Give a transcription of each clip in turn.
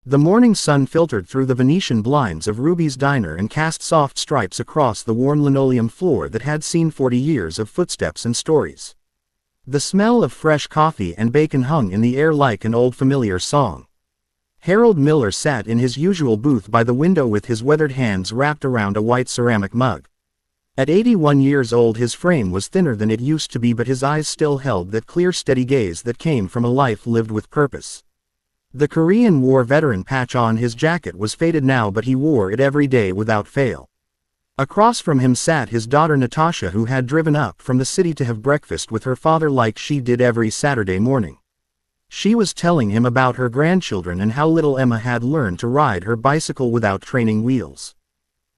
The morning sun filtered through the Venetian blinds of Ruby's diner and cast soft stripes across the worn linoleum floor that had seen 40 years of footsteps and stories. The smell of fresh coffee and bacon hung in the air like an old familiar song. Harold Miller sat in his usual booth by the window with his weathered hands wrapped around a white ceramic mug. At 81 years old his frame was thinner than it used to be, but his eyes still held that clear, steady gaze that came from a life lived with purpose. The Korean War veteran patch on his jacket was faded now, but he wore it every day without fail. Across from him sat his daughter Natasha, who had driven up from the city to have breakfast with her father like she did every Saturday morning. She was telling him about her grandchildren and how little Emma had learned to ride her bicycle without training wheels.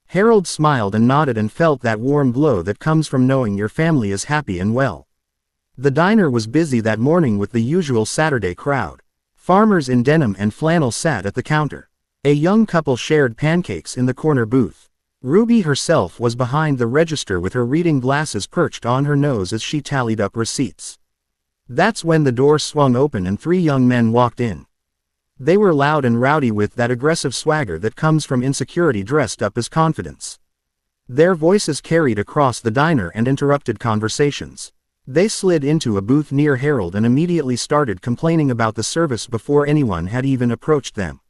Harold smiled and nodded and felt that warm glow that comes from knowing your family is happy and well. The diner was busy that morning with the usual Saturday crowd. Farmers in denim and flannel sat at the counter. A young couple shared pancakes in the corner booth. Ruby herself was behind the register with her reading glasses perched on her nose as she tallied up receipts. That's when the door swung open and 3 young men walked in. They were loud and rowdy with that aggressive swagger that comes from insecurity dressed up as confidence. Their voices carried across the diner and interrupted conversations. They slid into a booth near Harold and immediately started complaining about the service before anyone had even approached them.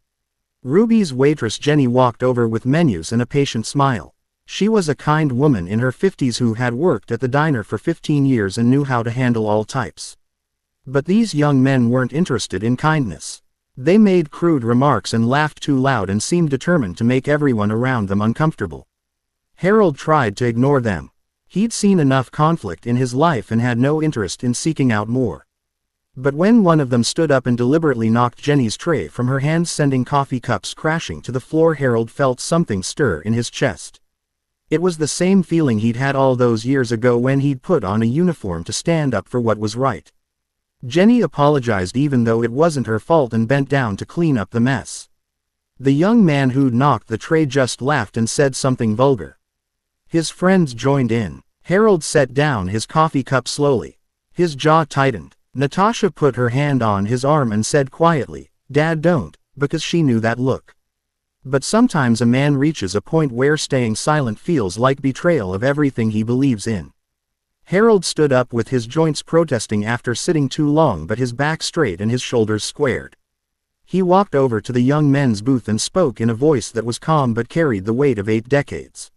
Ruby's waitress Jenny walked over with menus and a patient smile. She was a kind woman in her 50s who had worked at the diner for 15 years and knew how to handle all types. But these young men weren't interested in kindness. They made crude remarks and laughed too loud and seemed determined to make everyone around them uncomfortable. Harold tried to ignore them. He'd seen enough conflict in his life and had no interest in seeking out more. But when one of them stood up and deliberately knocked Jenny's tray from her hands, sending coffee cups crashing to the floor, Harold felt something stir in his chest. It was the same feeling he'd had all those years ago when he'd put on a uniform to stand up for what was right. Jenny apologized even though it wasn't her fault and bent down to clean up the mess. The young man who'd knocked the tray just laughed and said something vulgar. His friends joined in. Harold set down his coffee cup slowly. His jaw tightened. Natasha put her hand on his arm and said quietly, "Dad, don't," because she knew that look. But sometimes a man reaches a point where staying silent feels like betrayal of everything he believes in. Harold stood up with his joints protesting after sitting too long, but his back straight and his shoulders squared. He walked over to the young men's booth and spoke in a voice that was calm but carried the weight of 8 decades.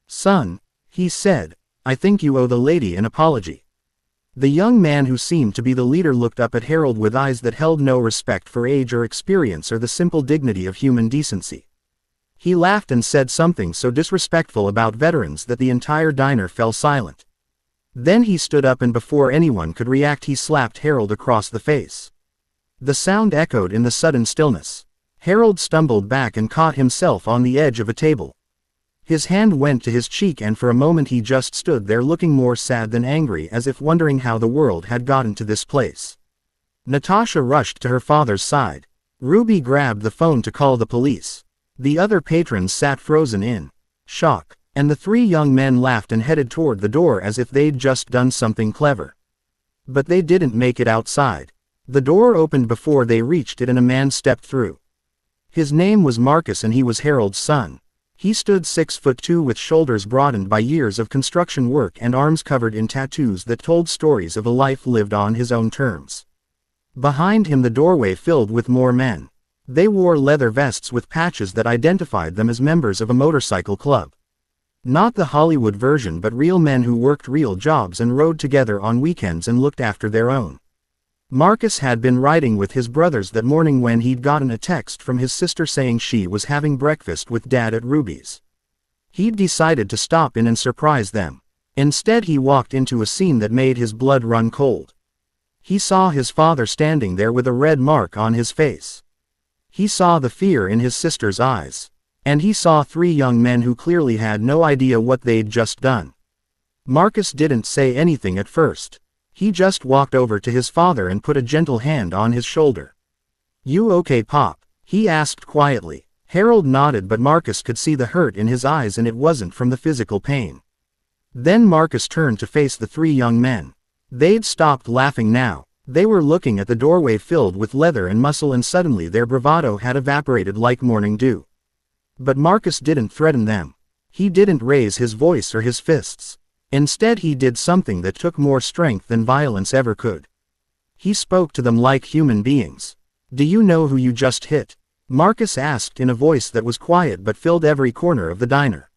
"Son," he said, "I think you owe the lady an apology." The young man who seemed to be the leader looked up at Harold with eyes that held no respect for age or experience or the simple dignity of human decency. He laughed and said something so disrespectful about veterans that the entire diner fell silent. Then he stood up and before anyone could react he slapped Harold across the face. The sound echoed in the sudden stillness. Harold stumbled back and caught himself on the edge of a table. His hand went to his cheek and for a moment he just stood there looking more sad than angry, as if wondering how the world had gotten to this place. Natasha rushed to her father's side. Ruby grabbed the phone to call the police. The other patrons sat frozen in shock, and the 3 young men laughed and headed toward the door as if they'd just done something clever. But they didn't make it outside. The door opened before they reached it and a man stepped through. His name was Marcus and he was Harold's son. He stood 6'2" with shoulders broadened by years of construction work and arms covered in tattoos that told stories of a life lived on his own terms. Behind him the doorway filled with more men. They wore leather vests with patches that identified them as members of a motorcycle club. Not the Hollywood version, but real men who worked real jobs and rode together on weekends and looked after their own. Marcus had been riding with his brothers that morning when he'd gotten a text from his sister saying she was having breakfast with Dad at Ruby's. He'd decided to stop in and surprise them. Instead he walked into a scene that made his blood run cold. He saw his father standing there with a red mark on his face. He saw the fear in his sister's eyes. And he saw 3 young men who clearly had no idea what they'd just done. Marcus didn't say anything at first. He just walked over to his father and put a gentle hand on his shoulder. "You okay, Pop?" he asked quietly. Harold nodded, but Marcus could see the hurt in his eyes and it wasn't from the physical pain. Then Marcus turned to face the 3 young men. They'd stopped laughing now. They were looking at the doorway filled with leather and muscle, and suddenly their bravado had evaporated like morning dew. But Marcus didn't threaten them. He didn't raise his voice or his fists. Instead, he did something that took more strength than violence ever could. He spoke to them like human beings. "Do you know who you just hit?" Marcus asked in a voice that was quiet but filled every corner of the diner.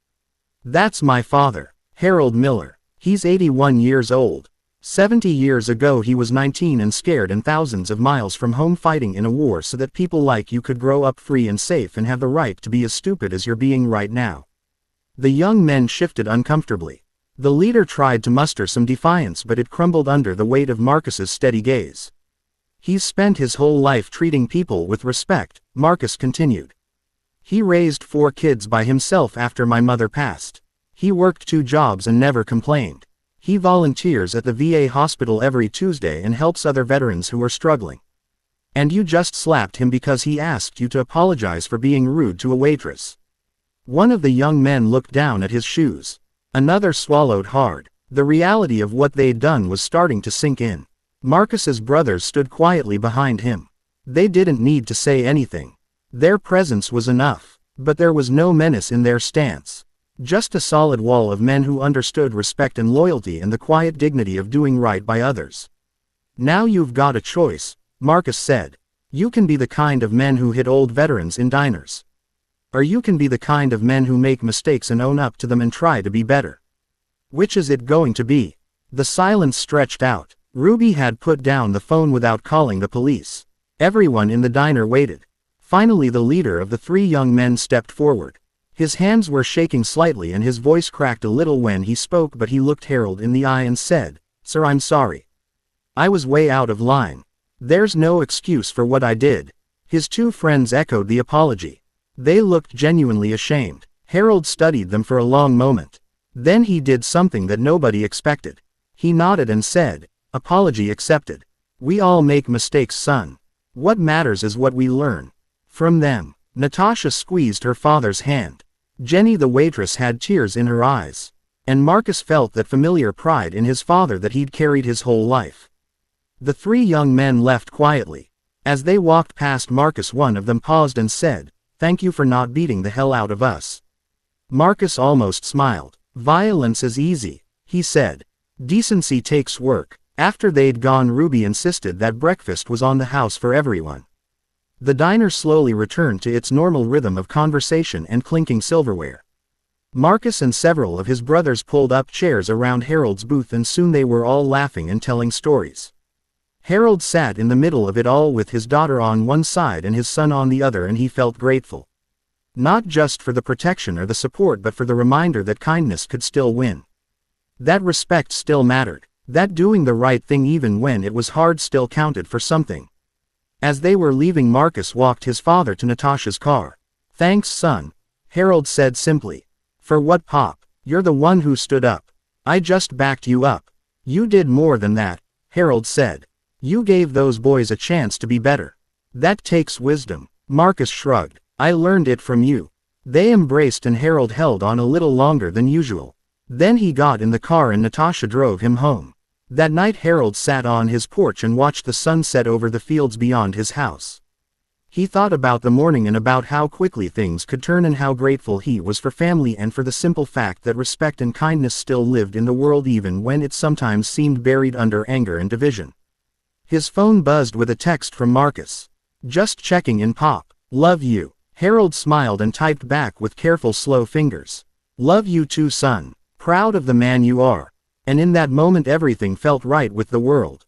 "That's my father, Harold Miller. He's 81 years old. 70 years ago he was 19 and scared and thousands of miles from home fighting in a war so that people like you could grow up free and safe and have the right to be as stupid as you're being right now." The young men shifted uncomfortably. The leader tried to muster some defiance, but it crumbled under the weight of Marcus's steady gaze. "He's spent his whole life treating people with respect," Marcus continued. "He raised 4 kids by himself after my mother passed. He worked 2 jobs and never complained. He volunteers at the VA hospital every Tuesday and helps other veterans who are struggling. And you just slapped him because he asked you to apologize for being rude to a waitress." One of the young men looked down at his shoes. Another swallowed hard. The reality of what they'd done was starting to sink in. Marcus's brothers stood quietly behind him. They didn't need to say anything. Their presence was enough. But there was no menace in their stance. Just a solid wall of men who understood respect and loyalty and the quiet dignity of doing right by others. "Now you've got a choice," Marcus said. "You can be the kind of men who hit old veterans in diners. Or you can be the kind of men who make mistakes and own up to them and try to be better. Which is it going to be?" The silence stretched out. Ruby had put down the phone without calling the police. Everyone in the diner waited. Finally, the leader of the 3 young men stepped forward. His hands were shaking slightly and his voice cracked a little when he spoke, but he looked Harold in the eye and said, "Sir, I'm sorry. I was way out of line. There's no excuse for what I did." His 2 friends echoed the apology. They looked genuinely ashamed. Harold studied them for a long moment. Then he did something that nobody expected. He nodded and said, "Apology accepted. We all make mistakes, son. What matters is what we learn from them." Natasha squeezed her father's hand. Jenny the waitress had tears in her eyes. And Marcus felt that familiar pride in his father that he'd carried his whole life. The 3 young men left quietly. As they walked past Marcus, one of them paused and said, "Thank you for not beating the hell out of us." Marcus almost smiled. "Violence is easy," he said. "Decency takes work." After they'd gone, Ruby insisted that breakfast was on the house for everyone. The diner slowly returned to its normal rhythm of conversation and clinking silverware. Marcus and several of his brothers pulled up chairs around Harold's booth, and soon they were all laughing and telling stories. Harold sat in the middle of it all with his daughter on one side and his son on the other, and he felt grateful. Not just for the protection or the support, but for the reminder that kindness could still win. That respect still mattered. That doing the right thing even when it was hard still counted for something. As they were leaving, Marcus walked his father to Natasha's car. "Thanks, son," Harold said simply. "For what, Pop? You're the one who stood up. I just backed you up." "You did more than that," Harold said. "You gave those boys a chance to be better. That takes wisdom." Marcus shrugged. "I learned it from you." They embraced and Harold held on a little longer than usual. Then he got in the car and Natasha drove him home. That night Harold sat on his porch and watched the sun set over the fields beyond his house. He thought about the morning and about how quickly things could turn, and how grateful he was for family and for the simple fact that respect and kindness still lived in the world even when it sometimes seemed buried under anger and division. His phone buzzed with a text from Marcus. "Just checking in, Pop. Love you." Harold smiled and typed back with careful, slow fingers. "Love you too, son. Proud of the man you are." And in that moment everything felt right with the world.